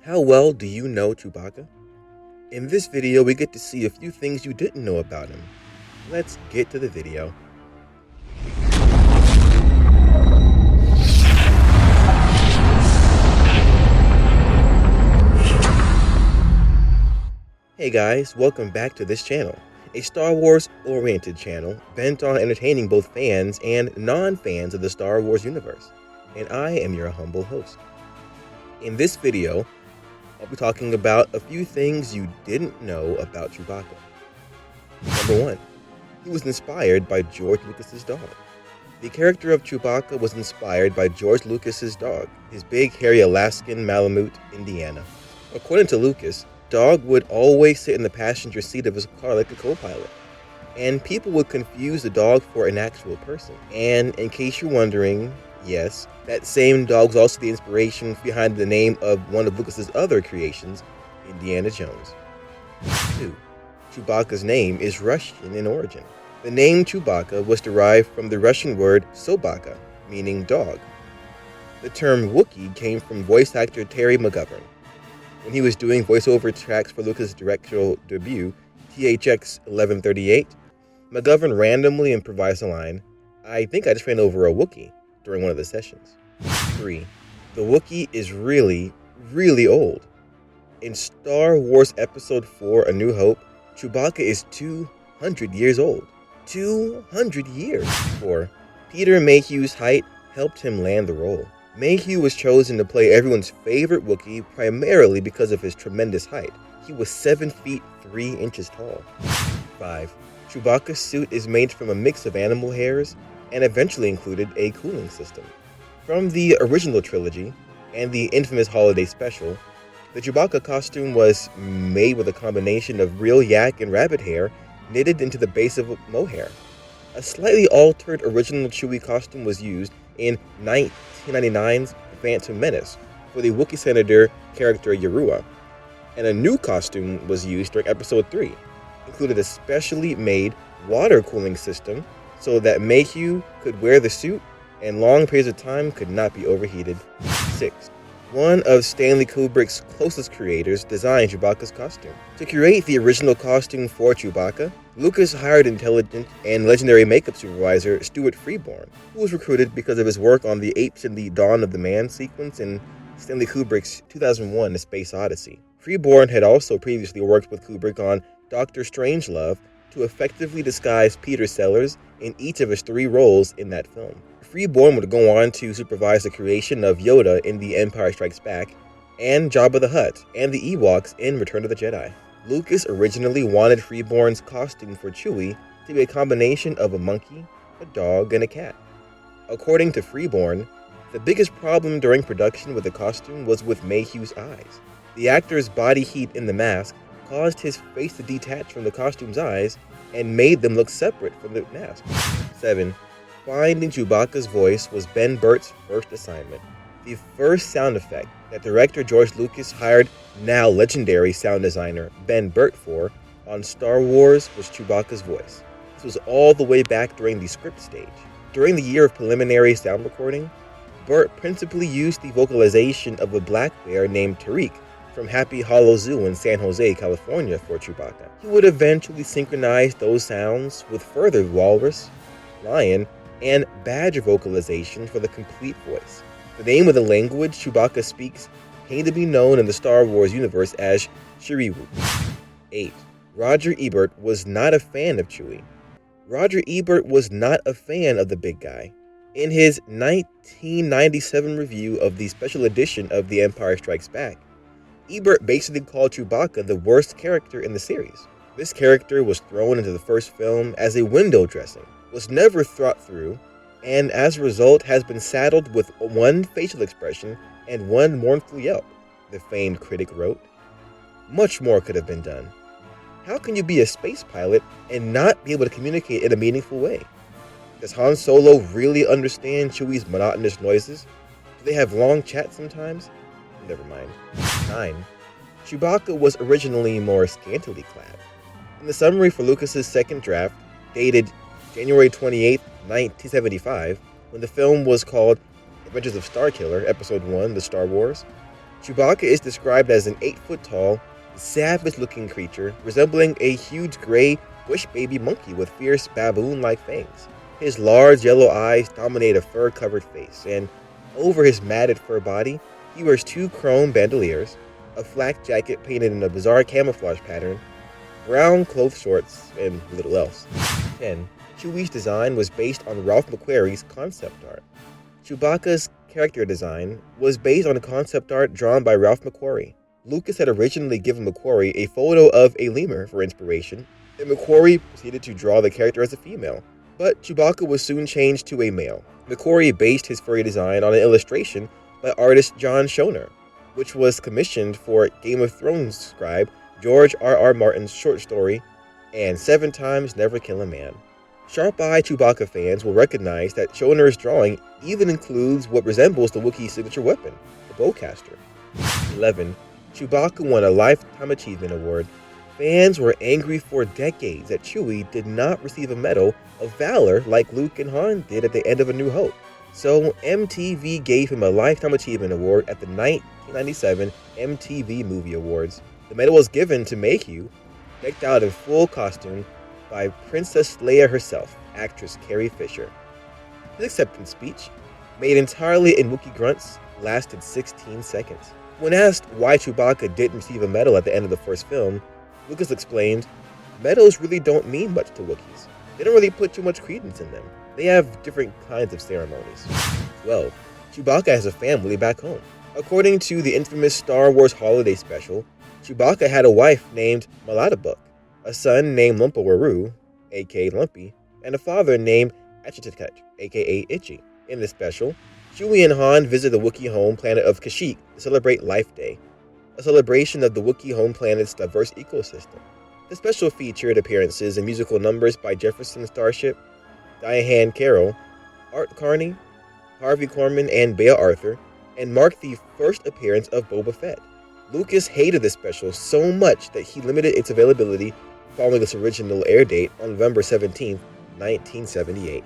How well do you know Chewbacca? In this video, we get to see a few things you didn't know about him. Let's get to the video. Hey guys, welcome back to this channel, a Star Wars-oriented channel bent on entertaining both fans and non-fans of the Star Wars universe, and I am your humble host. In this video, I'll be talking about a few things you didn't know about Chewbacca. Number 1. He was inspired by George Lucas's dog. The character of Chewbacca was inspired by George Lucas's dog, his big hairy Alaskan Malamute, Indiana. According to Lucas, Dog would always sit in the passenger seat of his car like a co-pilot, and people would confuse the dog for an actual person. And in case you're wondering, yes, that same dog was also the inspiration behind the name of one of Lucas's other creations, Indiana Jones. 2. Chewbacca's name is Russian in origin. The name Chewbacca was derived from the Russian word sobaka, meaning dog. The term Wookiee came from voice actor Terry McGovern. When he was doing voiceover tracks for Lucas' directorial debut, THX 1138, McGovern randomly improvised a line, "I think I just ran over a Wookiee," during one of the sessions. 3. The Wookiee is really, really old. In Star Wars Episode 4, A New Hope, Chewbacca is 200 years old. 200 years! 4. Peter Mayhew's height helped him land the role. Mayhew was chosen to play everyone's favorite Wookiee primarily because of his tremendous height. He was 7 feet 3 inches tall. 5. Chewbacca's suit is made from a mix of animal hairs and eventually included a cooling system. From the original trilogy and the infamous holiday special, the Chewbacca costume was made with a combination of real yak and rabbit hair knitted into the base of mohair. A slightly altered original Chewie costume was used in 1999's Phantom Menace for the Wookiee Senator character Yarua, and a new costume was used during Episode 3, included a specially made water cooling system so that Mayhew could wear the suit and long periods of time could not be overheated. 6. One of Stanley Kubrick's closest creators designed Chewbacca's costume. To create the original costume for Chewbacca, Lucas hired intelligent and legendary makeup supervisor Stuart Freeborn, who was recruited because of his work on the Apes in the Dawn of the Man sequence in Stanley Kubrick's 2001 A Space Odyssey. Freeborn had also previously worked with Kubrick on Dr. Strangelove to effectively disguise Peter Sellers in each of his 3 roles in that film. Freeborn would go on to supervise the creation of Yoda in The Empire Strikes Back, and Jabba the Hutt and the Ewoks in Return of the Jedi. Lucas originally wanted Freeborn's costume for Chewie to be a combination of a monkey, a dog, and a cat. According to Freeborn, the biggest problem during production with the costume was with Mayhew's eyes. The actor's body heat in the mask caused his face to detach from the costume's eyes and made them look separate from the mask. 7. Finding Chewbacca's voice was Ben Burtt's first assignment. The first sound effect that director George Lucas hired now legendary sound designer Ben Burtt for on Star Wars was Chewbacca's voice. This was all the way back during the script stage. During the year of preliminary sound recording, Burtt principally used the vocalization of a black bear named Tariq from Happy Hollow Zoo in San Jose, California for Chewbacca. He would eventually synchronize those sounds with further walrus, lion, and badger vocalization for the complete voice. The name of the language Chewbacca speaks came to be known in the Star Wars universe as CHEWI. 8. Roger Ebert was not a fan of Chewie. Roger Ebert was not a fan of the big guy. In his 1997 review of the special edition of The Empire Strikes Back, Ebert basically called Chewbacca the worst character in the series. This character was thrown into the first film as a window dressing, was never thought through, and as a result has been saddled with one facial expression and one mournful yelp, the famed critic wrote. Much more could have been done. How can you be a space pilot and not be able to communicate in a meaningful way? Does Han Solo really understand Chewie's monotonous noises? Do they have long chats sometimes? Never mind. 9. Chewbacca was originally more scantily clad. In the summary for Lucas's second draft, dated January 28, 1975, when the film was called Adventures of Starkiller, Episode 1, The Star Wars, Chewbacca is described as an 8-foot-tall, savage-looking creature resembling a huge gray bush baby monkey with fierce baboon-like fangs. His large yellow eyes dominate a fur-covered face, and over his matted fur body, he wears 2 chrome bandoliers, a flak jacket painted in a bizarre camouflage pattern, brown cloth shorts, and little else. 10. Chewie's design was based on Ralph McQuarrie's concept art. Chewbacca's character design was based on a concept art drawn by Ralph McQuarrie. Lucas had originally given McQuarrie a photo of a lemur for inspiration, and McQuarrie proceeded to draw the character as a female, but Chewbacca was soon changed to a male. McQuarrie based his furry design on an illustration by artist John Schoner, which was commissioned for Game of Thrones scribe George R.R. Martin's short story, and 7 Times Never Kill a Man. Sharp-eyed Chewbacca fans will recognize that Schoner's drawing even includes what resembles the Wookiee's signature weapon, the bowcaster. 11. Chewbacca won a Lifetime Achievement Award. Fans were angry for decades that Chewie did not receive a Medal of Valor like Luke and Han did at the end of A New Hope. So MTV gave him a Lifetime Achievement Award at the 1997 MTV Movie Awards. The medal was given to Mayhew, decked out in full costume by Princess Leia herself, actress Carrie Fisher. His acceptance speech, made entirely in Wookiee grunts, lasted 16 seconds. When asked why Chewbacca didn't receive a medal at the end of the first film, Lucas explained, "Medals really don't mean much to Wookiees. They don't really put too much credence in them. They have different kinds of ceremonies." 12. Chewbacca has a family back home. According to the infamous Star Wars Holiday Special, Chewbacca had a wife named Maladabuk, a son named Lumpawaru, aka Lumpy, and a father named Achitaket, aka Itchy. In this special, Chewie and Han visit the Wookiee home planet of Kashyyyk to celebrate Life Day, a celebration of the Wookiee home planet's diverse ecosystem. The special featured appearances and musical numbers by Jefferson Starship, Diane Carroll, Art Carney, Harvey Korman, and Bea Arthur, and marked the first appearance of Boba Fett. Lucas hated this special so much that he limited its availability following its original air date on November 17, 1978.